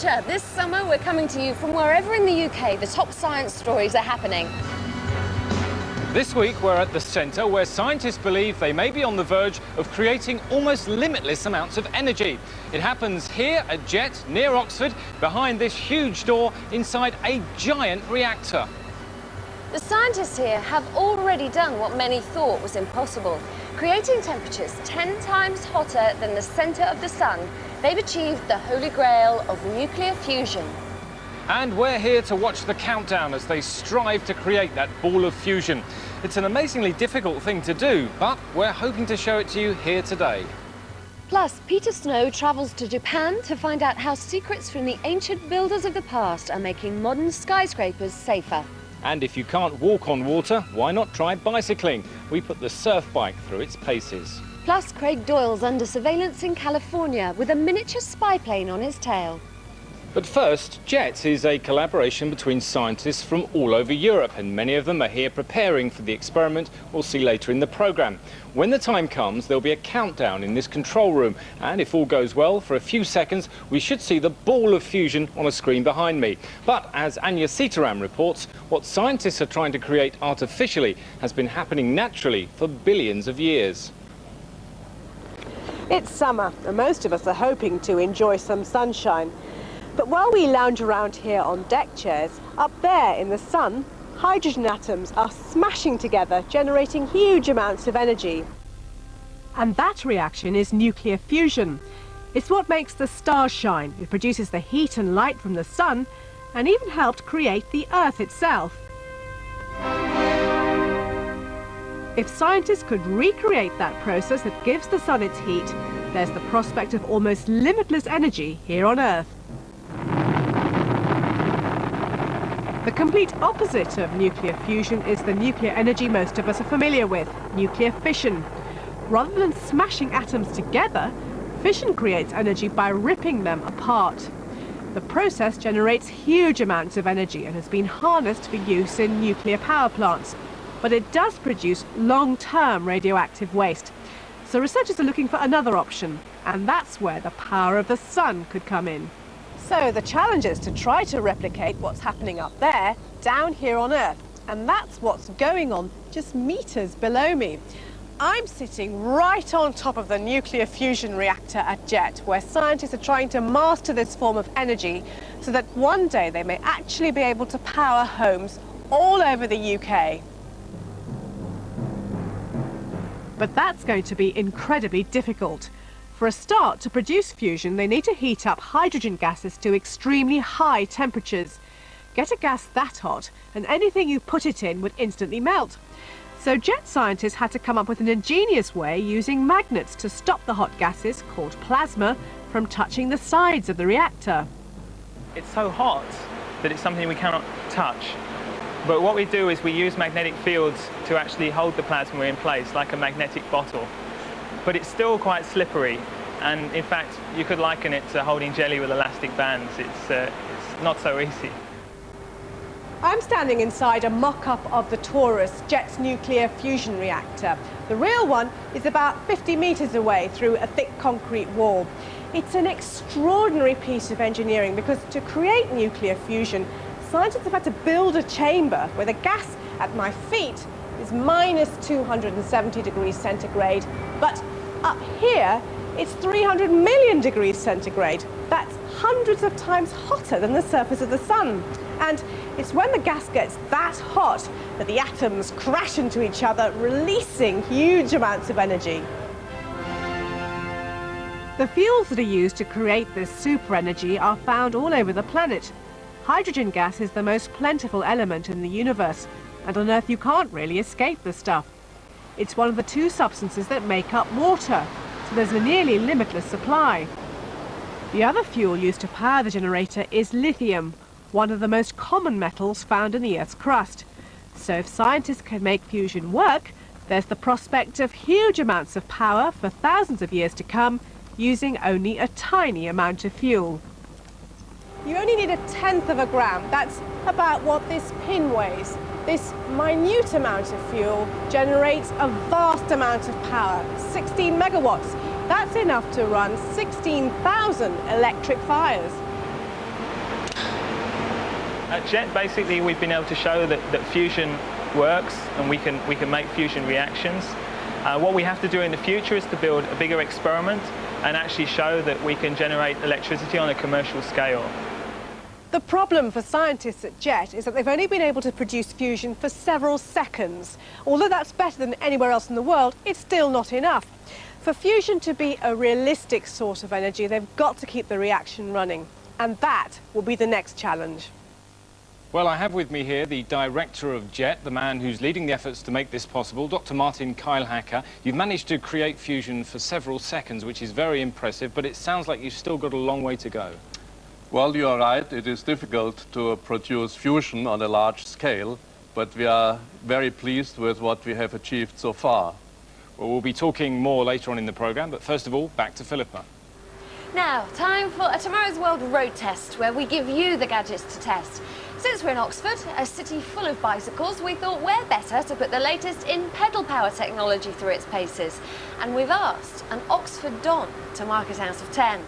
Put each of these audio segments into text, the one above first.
adventure. This summer we're coming to you from wherever in the UK the top science stories are happening. This week we're at the centre where scientists believe they may be on the verge of creating almost limitless amounts of energy. It happens here at JET near Oxford, behind this huge door inside a giant reactor. The scientists here have already done what many thought was impossible. Creating temperatures 10 times hotter than the centre of the sun, they've achieved the holy grail of nuclear fusion. And we're here to watch the countdown as they strive to create that ball of fusion. It's an amazingly difficult thing to do, but we're hoping to show it to you here today. Plus, Peter Snow travels to Japan to find out how secrets from the ancient builders of the past are making modern skyscrapers safer. And if you can't walk on water, why not try bicycling? We put the surf bike through its paces. Plus, Craig Doyle's under surveillance in California with a miniature spy plane on his tail. But first, JET is a collaboration between scientists from all over Europe, and many of them are here preparing for the experiment we'll see later in the programme. When the time comes, there'll be a countdown in this control room, and if all goes well, for a few seconds, we should see the ball of fusion on a screen behind me. But as Anya Sitaram reports, what scientists are trying to create artificially has been happening naturally for billions of years. It's summer, and most of us are hoping to enjoy some sunshine. But while we lounge around here on deck chairs, up there in the sun, hydrogen atoms are smashing together, generating huge amounts of energy. And that reaction is nuclear fusion. It's what makes the stars shine. It produces the heat and light from the sun, and even helped create the Earth itself. If scientists could recreate that process that gives the sun its heat, there's the prospect of almost limitless energy here on Earth. The complete opposite of nuclear fusion is the nuclear energy most of us are familiar with, nuclear fission. Rather than smashing atoms together, fission creates energy by ripping them apart. The process generates huge amounts of energy and has been harnessed for use in nuclear power plants. But it does produce long-term radioactive waste. So researchers are looking for another option, and that's where the power of the sun could come in. So the challenge is to try to replicate what's happening up there, down here on Earth. And that's what's going on just meters below me. I'm sitting right on top of the nuclear fusion reactor at JET, where scientists are trying to master this form of energy so that one day they may actually be able to power homes all over the UK. But that's going to be incredibly difficult. For a start, to produce fusion, they need to heat up hydrogen gases to extremely high temperatures. Get a gas that hot, and anything you put it in would instantly melt. So JET scientists had to come up with an ingenious way using magnets to stop the hot gases, called plasma, from touching the sides of the reactor. It's so hot that it's something we cannot touch. But what we do is we use magnetic fields to actually hold the plasma in place, like a magnetic bottle. But it's still quite slippery, and in fact you could liken it to holding jelly with elastic bands. It's not so easy. I'm standing inside a mock-up of the Taurus, JET's nuclear fusion reactor. The real one is about 50 meters away through a thick concrete wall. It's an extraordinary piece of engineering because to create nuclear fusion, scientists have had to build a chamber where the gas at my feet is minus 270 degrees centigrade, but up here it's 300 million degrees centigrade. That's hundreds of times hotter than the surface of the sun. And it's when the gas gets that hot that the atoms crash into each other, releasing huge amounts of energy. The fuels that are used to create this super energy are found all over the planet. Hydrogen gas is the most plentiful element in the universe, and on Earth you can't really escape the stuff. It's one of the two substances that make up water, so there's a nearly limitless supply. The other fuel used to power the generator is lithium, one of the most common metals found in the Earth's crust. So if scientists can make fusion work, there's the prospect of huge amounts of power for thousands of years to come, using only a tiny amount of fuel. You only need 1/10 of a gram. That's about what this pin weighs. This minute amount of fuel generates a vast amount of power, 16 megawatts. That's enough to run 16,000 electric fires. At JET, basically, we've been able to show that fusion works and we can make fusion reactions. What we have to do in the future is to build a bigger experiment and actually show that we can generate electricity on a commercial scale. The problem for scientists at JET is that they've only been able to produce fusion for several seconds. Although that's better than anywhere else in the world, it's still not enough. For fusion to be a realistic source of energy, they've got to keep the reaction running. And that will be the next challenge. Well, I have with me here the director of JET, the man who's leading the efforts to make this possible, Dr. Martin Keilhacker. You've managed to create fusion for several seconds, which is very impressive, but it sounds like you've still got a long way to go. Well, you are right. It is difficult to produce fusion on a large scale, but we are very pleased with what we have achieved so far. Well, we'll be talking more later on in the programme, but first of all, back to Philippa. Now, time for a Tomorrow's World road test, where we give you the gadgets to test. Since we're in Oxford, a city full of bicycles, we thought where better to put the latest in pedal power technology through its paces. And we've asked an Oxford Don to mark us out of 10.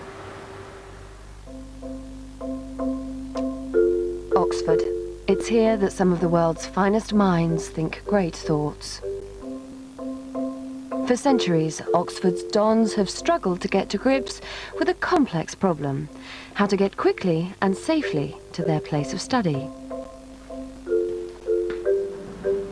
Oxford. It's here that some of the world's finest minds think great thoughts. For centuries, Oxford's dons have struggled to get to grips with a complex problem: how to get quickly and safely to their place of study.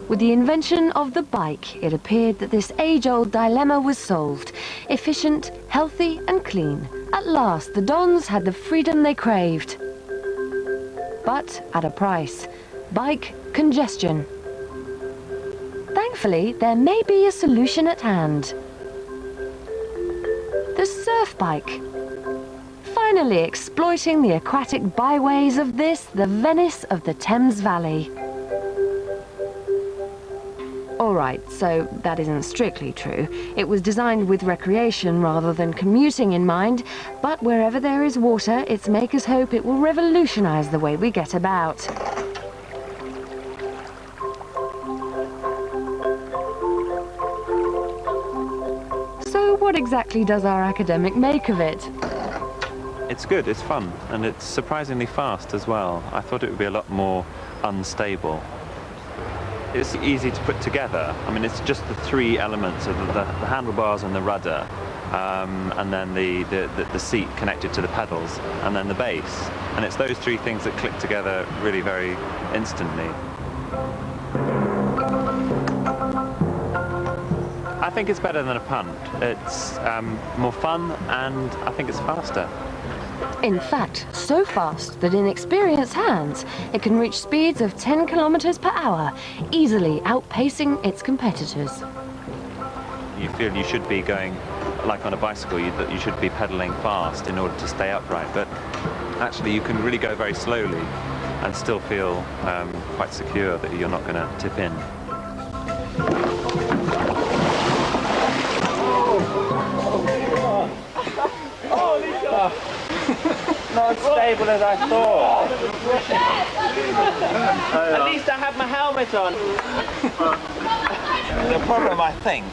With the invention of the bike, it appeared that this age-old dilemma was solved. Efficient, healthy and clean. At last, the dons had the freedom they craved. But at a price: bike congestion. Thankfully, there may be a solution at hand. The surf bike. Finally exploiting the aquatic byways of this, the Venice of the Thames Valley. All right, so that isn't strictly true. It was designed with recreation rather than commuting in mind, but wherever there is water, its makers hope it will revolutionize the way we get about. So what exactly does our academic make of it? It's good, it's fun, and it's surprisingly fast as well. I thought it would be a lot more unstable. It's easy to put together. I mean, it's just the three elements of the handlebars and the rudder, and then the seat connected to the pedals, and then the base. And it's those three things that click together really very instantly. I think it's better than a punt. It's more fun, and I think it's faster. In fact, so fast that in experienced hands, it can reach speeds of 10 kilometers per hour, easily outpacing its competitors. You feel you should be going, like on a bicycle, that you should be pedaling fast in order to stay upright, but actually you can really go very slowly and still feel quite secure that you're not going to tip in. Not as stable as I thought. At least I have my helmet on. The problem, I think,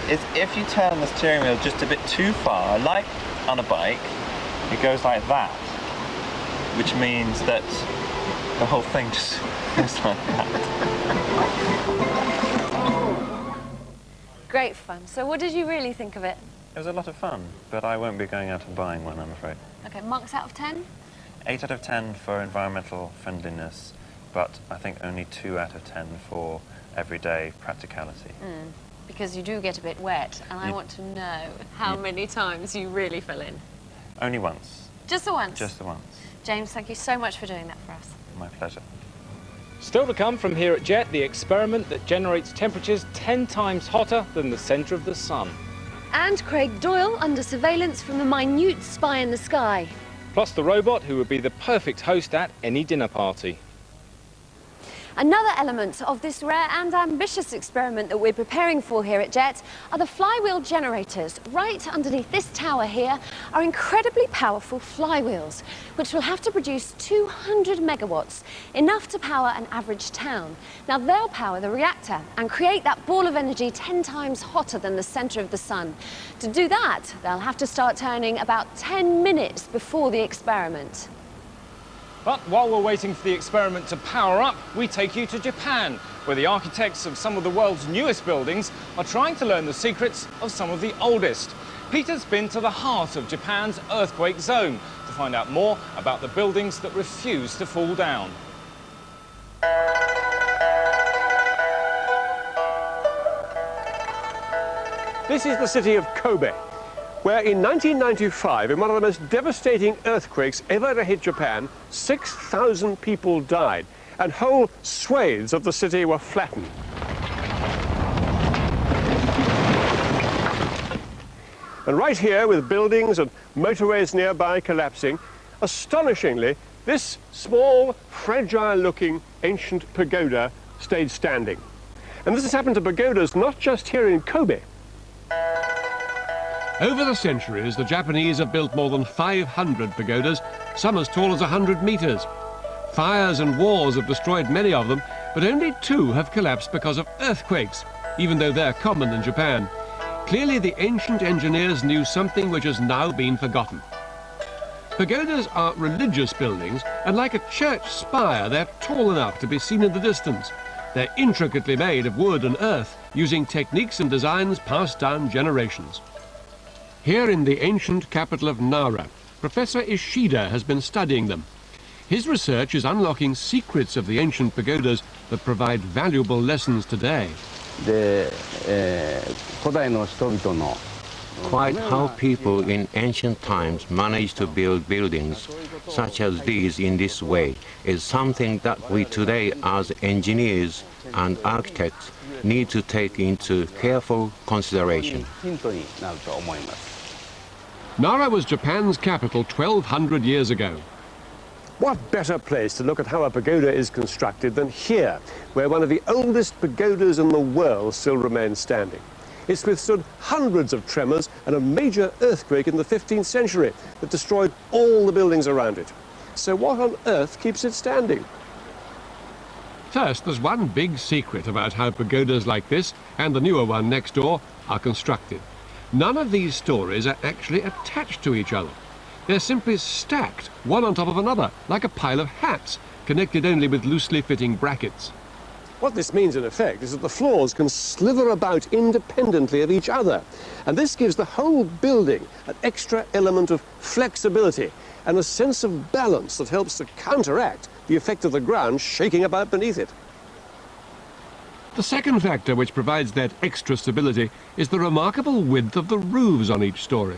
is if you turn the steering wheel just a bit too far, like on a bike, it goes like that, which means that the whole thing just goes like that. Great fun. So what did you really think of it? It was a lot of fun, but I won't be going out and buying one, I'm afraid. Okay, marks out of 10? 8 out of 10 for environmental friendliness, but I think only 2 out of 10 for everyday practicality. Because you do get a bit wet, and I want to know how many times you really fell in. Only once. Just the once? Just the once. James, thank you so much for doing that for us. My pleasure. Still to come from here at JET, the experiment that generates temperatures 10 times hotter than the centre of the sun. And Craig Doyle under surveillance from the minute spy in the sky. Plus the robot who would be the perfect host at any dinner party. Another element of this rare and ambitious experiment that we're preparing for here at JET are the flywheel generators. Right underneath this tower here are incredibly powerful flywheels, which will have to produce 200 megawatts, enough to power an average town. Now they'll power the reactor and create that ball of energy 10 times hotter than the centre of the sun. To do that, they'll have to start turning about 10 minutes before the experiment. But while we're waiting for the experiment to power up, we take you to Japan, where the architects of some of the world's newest buildings are trying to learn the secrets of some of the oldest. Peter's been to the heart of Japan's earthquake zone to find out more about the buildings that refuse to fall down. This is the city of Kobe, where in 1995, in one of the most devastating earthquakes ever to hit Japan, 6,000 people died, and whole swathes of the city were flattened. And right here, with buildings and motorways nearby collapsing, astonishingly, this small, fragile-looking ancient pagoda stayed standing. And this has happened to pagodas not just here in Kobe. Over the centuries, the Japanese have built more than 500 pagodas, some as tall as 100 meters. Fires and wars have destroyed many of them, but only 2 have collapsed because of earthquakes, even though they're common in Japan. Clearly, the ancient engineers knew something which has now been forgotten. Pagodas are religious buildings, and like a church spire, they're tall enough to be seen in the distance. They're intricately made of wood and earth, using techniques and designs passed down generations. Here in the ancient capital of Nara, Professor Ishida has been studying them. His research is unlocking secrets of the ancient pagodas that provide valuable lessons today. Quite how people in ancient times managed to build buildings such as these in this way is something that we today as engineers and architects need to take into careful consideration. Nara was Japan's capital 1,200 years ago. What better place to look at how a pagoda is constructed than here, where one of the oldest pagodas in the world still remains standing. It's withstood hundreds of tremors and a major earthquake in the 15th century that destroyed all the buildings around it. So what on earth keeps it standing? First, there's one big secret about how pagodas like this, and the newer one next door, are constructed. None of these stories are actually attached to each other. They're simply stacked, one on top of another, like a pile of hats, connected only with loosely fitting brackets. What this means, in effect, is that the floors can slither about independently of each other. And this gives the whole building an extra element of flexibility and a sense of balance that helps to counteract the effect of the ground shaking about beneath it. The second factor which provides that extra stability is the remarkable width of the roofs on each story.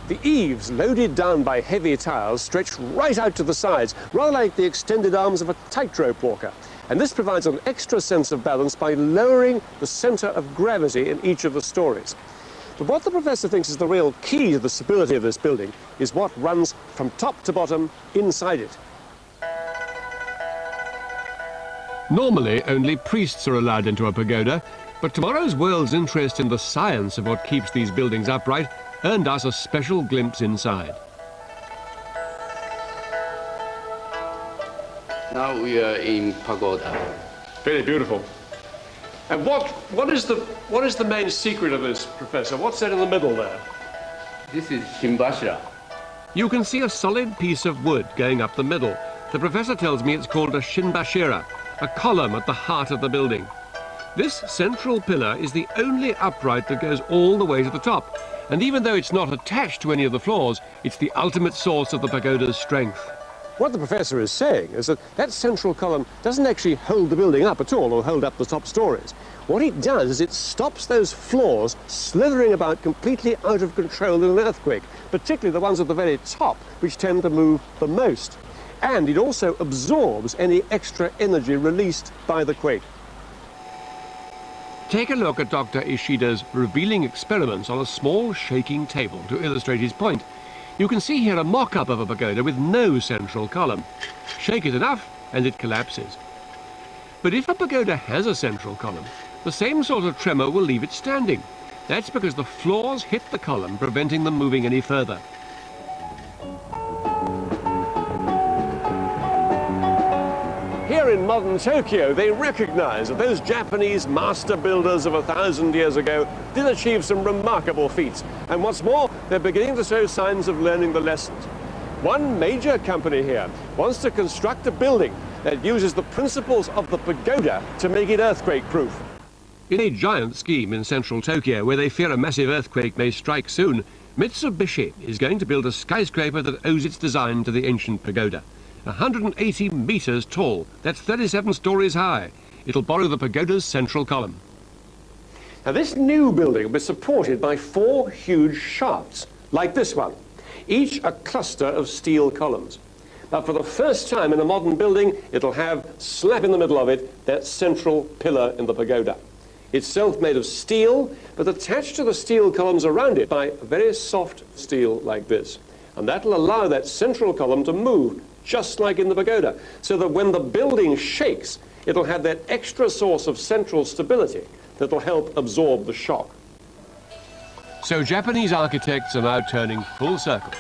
The eaves, loaded down by heavy tiles, stretch right out to the sides, rather like the extended arms of a tightrope walker. And this provides an extra sense of balance by lowering the center of gravity in each of the stories. But what the professor thinks is the real key to the stability of this building is what runs from top to bottom inside it. Normally, only priests are allowed into a pagoda, but tomorrow's world's interest in the science of what keeps these buildings upright earned us a special glimpse inside. Now we are in pagoda. Very beautiful. And what is the main secret of this, Professor? What's that in the middle there? This is Shimbashira. You can see a solid piece of wood going up the middle. The professor tells me it's called a Shimbashira, a column at the heart of the building. This central pillar is the only upright that goes all the way to the top. And even though it's not attached to any of the floors, it's the ultimate source of the pagoda's strength. What the professor is saying is that that central column doesn't actually hold the building up at all or hold up the top stories. What it does is it stops those floors slithering about completely out of control in an earthquake, particularly the ones at the very top, which tend to move the most. And it also absorbs any extra energy released by the quake. Take a look at Dr. Ishida's revealing experiments on a small shaking table to illustrate his point. You can see here a mock-up of a pagoda with no central column. Shake it enough and it collapses. But if a pagoda has a central column, the same sort of tremor will leave it standing. That's because the floors hit the column, preventing them moving any further. Here in modern Tokyo, they recognize that those Japanese master builders of 1,000 years ago did achieve some remarkable feats. And what's more, they're beginning to show signs of learning the lessons. One major company here wants to construct a building that uses the principles of the pagoda to make it earthquake-proof. In a giant scheme in central Tokyo, where they fear a massive earthquake may strike soon, Mitsubishi is going to build a skyscraper that owes its design to the ancient pagoda. 180 meters tall, that's 37 stories high. It'll borrow the pagoda's central column. Now, this new building will be supported by 4 huge shafts, like this one, each a cluster of steel columns. But for the first time in a modern building, it'll have, slap in the middle of it, that central pillar in the pagoda. Itself made of steel, but attached to the steel columns around it by a very soft steel like this. And that'll allow that central column to move, just like in the pagoda, so that when the building shakes, it'll have that extra source of central stability that'll help absorb the shock. So Japanese architects are now turning full circle.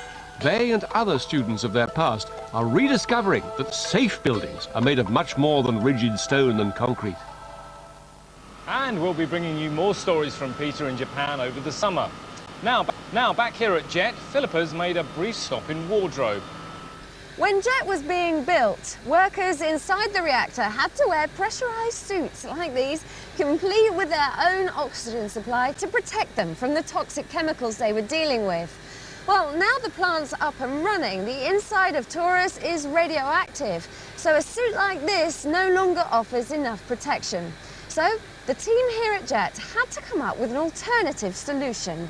They and other students of their past are rediscovering that safe buildings are made of much more than rigid stone and concrete. And we'll be bringing you more stories from Peter in Japan over the summer. Now back here at JET, Philippa's made a brief stop in Wardrobe. When JET was being built, workers inside the reactor had to wear pressurized suits like these, complete with their own oxygen supply to protect them from the toxic chemicals they were dealing with. Well, now the plant's up and running, the inside of Taurus is radioactive, so a suit like this no longer offers enough protection. So the team here at JET had to come up with an alternative solution.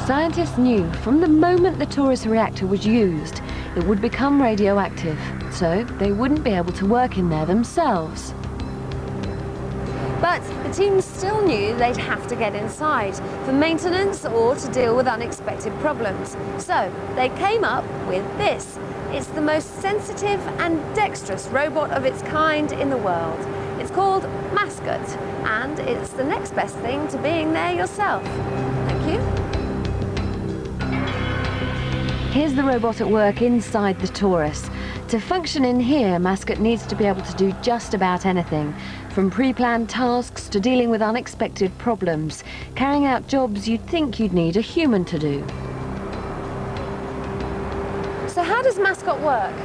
Scientists knew from the moment the Taurus reactor was used, it would become radioactive, so they wouldn't be able to work in there themselves. But the team still knew they'd have to get inside for maintenance or to deal with unexpected problems. So they came up with this. It's the most sensitive and dexterous robot of its kind in the world. It's called Mascot, and it's the next best thing to being there yourself. Thank you. Here's the robot at work inside the Taurus. To function in here, Mascot needs to be able to do just about anything, from pre-planned tasks to dealing with unexpected problems, carrying out jobs you'd think you'd need a human to do. So how does Mascot work?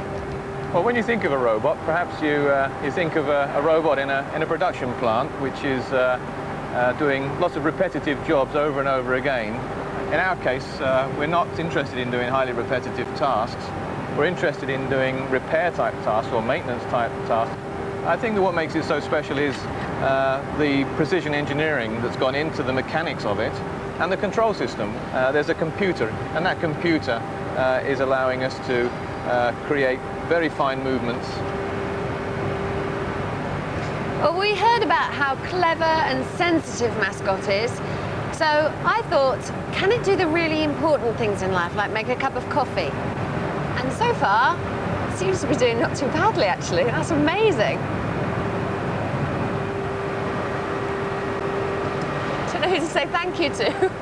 Well, when you think of a robot, perhaps you think of a robot in a production plant, which is doing lots of repetitive jobs over and over again. In our case, we're not interested in doing highly repetitive tasks. We're interested in doing repair-type tasks or maintenance-type tasks. I think that what makes it so special is the precision engineering that's gone into the mechanics of it and the control system. There's a computer, and that computer is allowing us to create very fine movements. Well, we heard about how clever and sensitive Mascot is. So I thought, can it do the really important things in life, like make a cup of coffee? And so far, it seems to be doing not too badly, actually. That's amazing. I don't know who to say thank you to.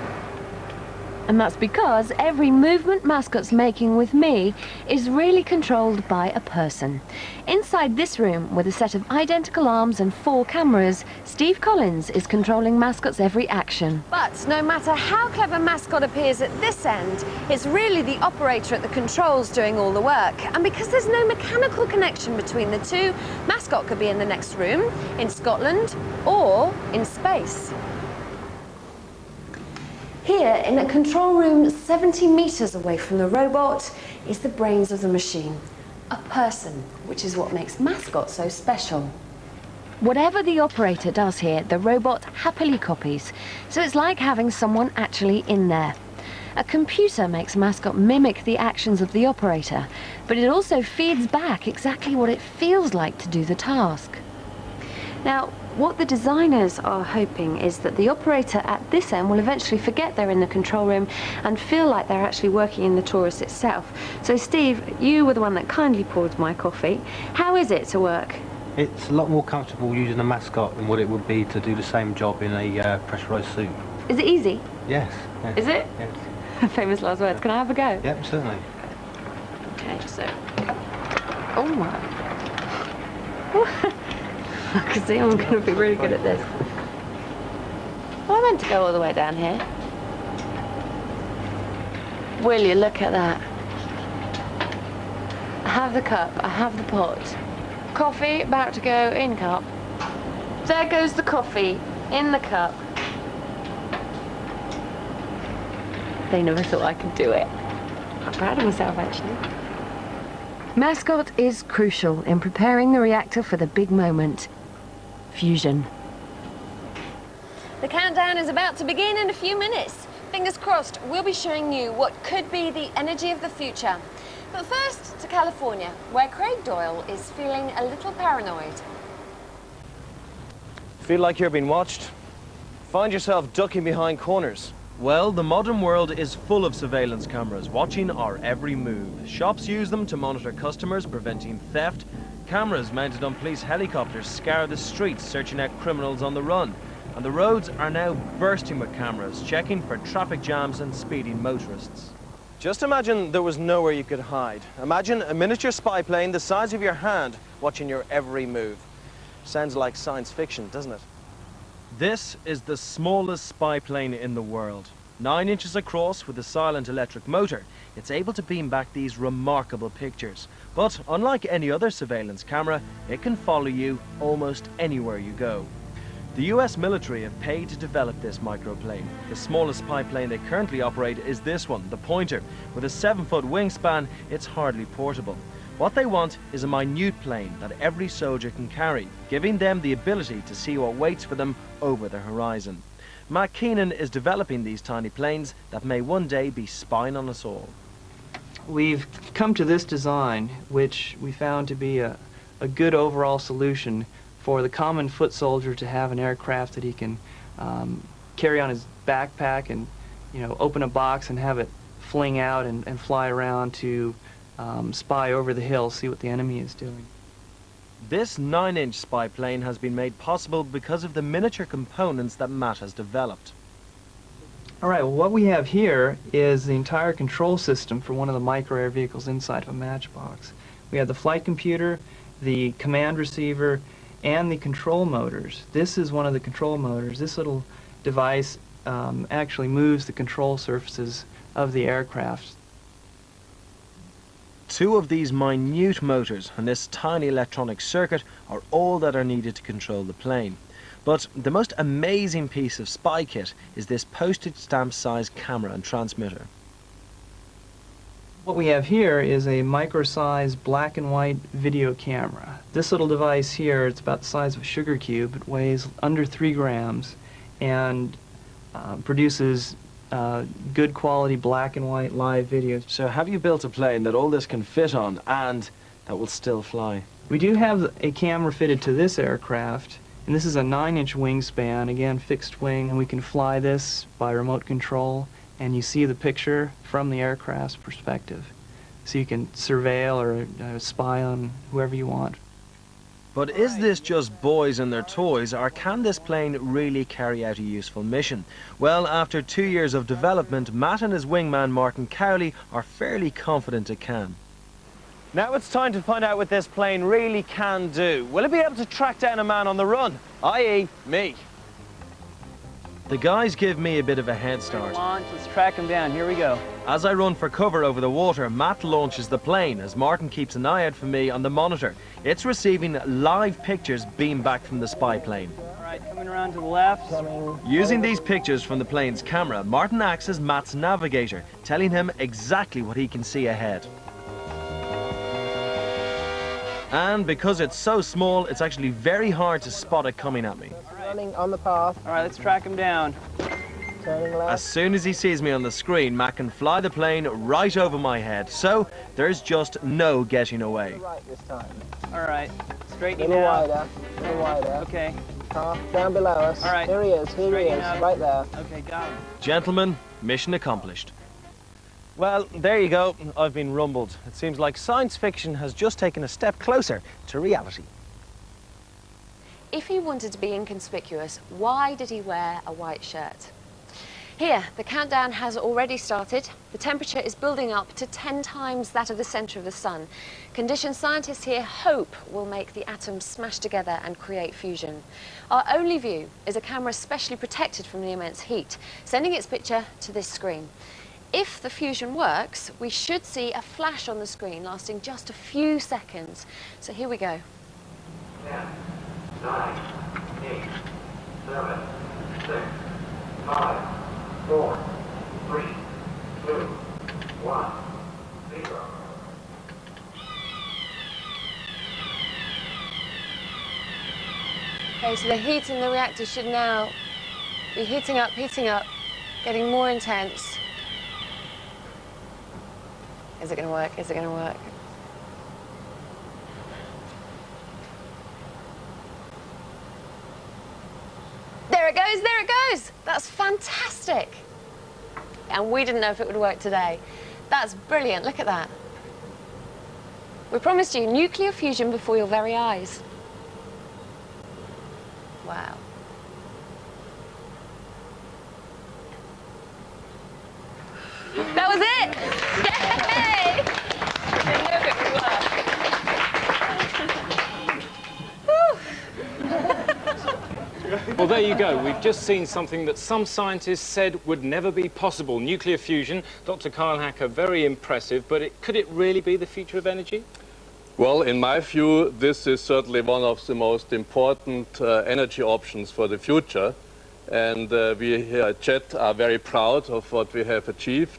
And that's because every movement Mascot's making with me is really controlled by a person. Inside this room, with a set of identical arms and 4 cameras, Steve Collins is controlling Mascot's every action. But no matter how clever Mascot appears at this end, it's really the operator at the controls doing all the work. And because there's no mechanical connection between the two, Mascot could be in the next room, in Scotland, or in space. Here, in a control room 70 meters away from the robot, is the brains of the machine. A person, which is what makes Mascot so special. Whatever the operator does here, the robot happily copies. So it's like having someone actually in there. A computer makes Mascot mimic the actions of the operator, but it also feeds back exactly what it feels like to do the task. Now, what the designers are hoping is that the operator at this end will eventually forget they're in the control room and feel like they're actually working in the Taurus itself. So Steve, you were the one that kindly poured my coffee. How is it to work? It's a lot more comfortable using a Mascot than what it would be to do the same job in a pressurised suit. Is it easy? Yes. Yes. Is it? Yes. Famous last words. Can I have a go? Yep, certainly. Okay, so... Oh my... I can see I'm going to be really good at this. Well, I meant to go all the way down here. Will you look at that? I have the cup, I have the pot. Coffee about to go in cup. There goes the coffee in the cup. They never thought I could do it. I'm proud of myself, actually. Mascot is crucial in preparing the reactor for the big moment. Fusion. The countdown is about to begin in a few minutes. Fingers crossed, we'll be showing you what could be the energy of the future. But first to California, where Craig Doyle is feeling a little paranoid. Feel like you're being watched? Find yourself ducking behind corners? Well, the modern world is full of surveillance cameras watching our every move. Shops use them to monitor customers, preventing theft. Cameras mounted on police helicopters scour the streets, searching out criminals on the run. And the roads are now bursting with cameras, checking for traffic jams and speeding motorists. Just imagine there was nowhere you could hide. Imagine a miniature spy plane the size of your hand watching your every move. Sounds like science fiction, doesn't it? This is the smallest spy plane in the world. 9 inches across with a silent electric motor, it's able to beam back these remarkable pictures. But unlike any other surveillance camera, it can follow you almost anywhere you go. The US military have paid to develop this microplane. The smallest spy plane they currently operate is this one, the Pointer. With a 7-foot wingspan, it's hardly portable. What they want is a minute plane that every soldier can carry, giving them the ability to see what waits for them over the horizon. Matt Keenan is developing these tiny planes that may one day be spying on us all. We've come to this design, which we found to be a good overall solution for the common foot soldier to have an aircraft that he can carry on his backpack and, open a box and have it fling out and fly around to spy over the hill, see what the enemy is doing. This 9-inch spy plane has been made possible because of the miniature components that Matt has developed. All right, well, what we have here is the entire control system for one of the micro air vehicles inside of a Matchbox. We have the flight computer, the command receiver, and the control motors. This is one of the control motors. This little device actually moves the control surfaces of the aircraft. 2 of these minute motors and this tiny electronic circuit are all that are needed to control the plane. But the most amazing piece of spy kit is this postage stamp sized camera and transmitter. What we have here is a micro-sized black and white video camera. This little device here, it's about the size of a sugar cube. It weighs under 3 grams and produces good quality black and white live video. So have you built a plane that all this can fit on and that will still fly? We do have a camera fitted to this aircraft, and this is a 9-inch wingspan, again fixed wing, and we can fly this by remote control, and you see the picture from the aircraft's perspective. So you can surveil or spy on whoever you want. But is this just boys and their toys, or can this plane really carry out a useful mission? Well, after 2 years of development, Matt and his wingman Martin Cowley are fairly confident it can. Now it's time to find out what this plane really can do. Will it be able to track down a man on the run, i.e. me? The guys give me a bit of a head start. Launch, let's track him down. Here we go. As I run for cover over the water, Matt launches the plane as Martin keeps an eye out for me on the monitor. It's receiving live pictures beamed back from the spy plane. All right, coming around to the left. Using these pictures from the plane's camera, Martin acts as Matt's navigator, telling him exactly what he can see ahead. And because it's so small, it's actually very hard to spot it coming at me. Running on the path. All right, let's track him down. Turning left. As soon as he sees me on the screen, Matt can fly the plane right over my head, so there's just no getting away. Right this time. All right, straighten out. A little wider. Okay. Down below us. All right. Here he is, right there. Okay, got him. Gentlemen, mission accomplished. Well, there you go. I've been rumbled. It seems like science fiction has just taken a step closer to reality. If he wanted to be inconspicuous, why did he wear a white shirt? Here, the countdown has already started. The temperature is building up to 10 times that of the center of the sun. Conditions scientists here hope will make the atoms smash together and create fusion. Our only view is a camera specially protected from the immense heat, sending its picture to this screen. If the fusion works, we should see a flash on the screen lasting just a few seconds. So here we go. 10, 9, 8, 7, 6, 5, 4, 3, 2, 1, 0. Okay, so the heat in the reactor should now be heating up, getting more intense. Is it going to work? Is it going to work? There it goes, there it goes! That's fantastic! And we didn't know if it would work today. That's brilliant, look at that. We promised you nuclear fusion before your very eyes. Wow. That was it! Yay! Didn't know if it would work. Well, there you go. We've just seen something that some scientists said would never be possible. Nuclear fusion. Dr. Carl Hacker, very impressive, but could it really be the future of energy? Well, in my view, this is certainly one of the most important energy options for the future. And we here at JET are very proud of what we have achieved.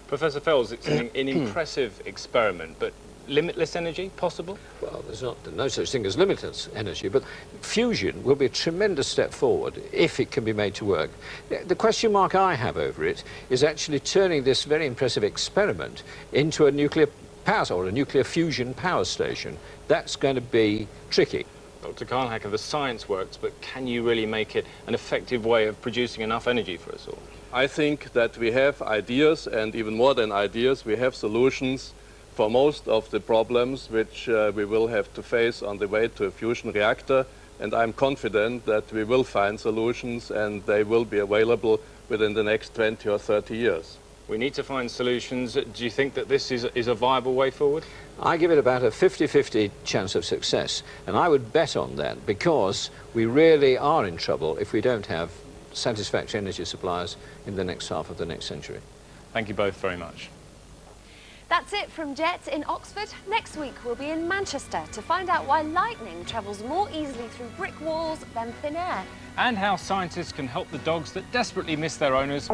Professor Fells, it's an impressive experiment, but limitless energy possible? Well, there's no such thing as limitless energy, but fusion will be a tremendous step forward if it can be made to work. The question mark I have over it is actually turning this very impressive experiment into a nuclear power or a nuclear fusion power station. That's going to be tricky. Dr. Carl Hacker, the science works, but can you really make it an effective way of producing enough energy for us all? I think that we have ideas, and even more than ideas, we have solutions for most of the problems which we will have to face on the way to a fusion reactor. And I'm confident that we will find solutions and they will be available within the next 20 or 30 years. We need to find solutions. Do you think that this is a viable way forward? I give it about a 50-50 chance of success, and I would bet on that because we really are in trouble if we don't have satisfactory energy supplies in the next half of the next century. Thank you both very much. That's it from JET in Oxford. Next week we'll be in Manchester to find out why lightning travels more easily through brick walls than thin air. And how scientists can help the dogs that desperately miss their owners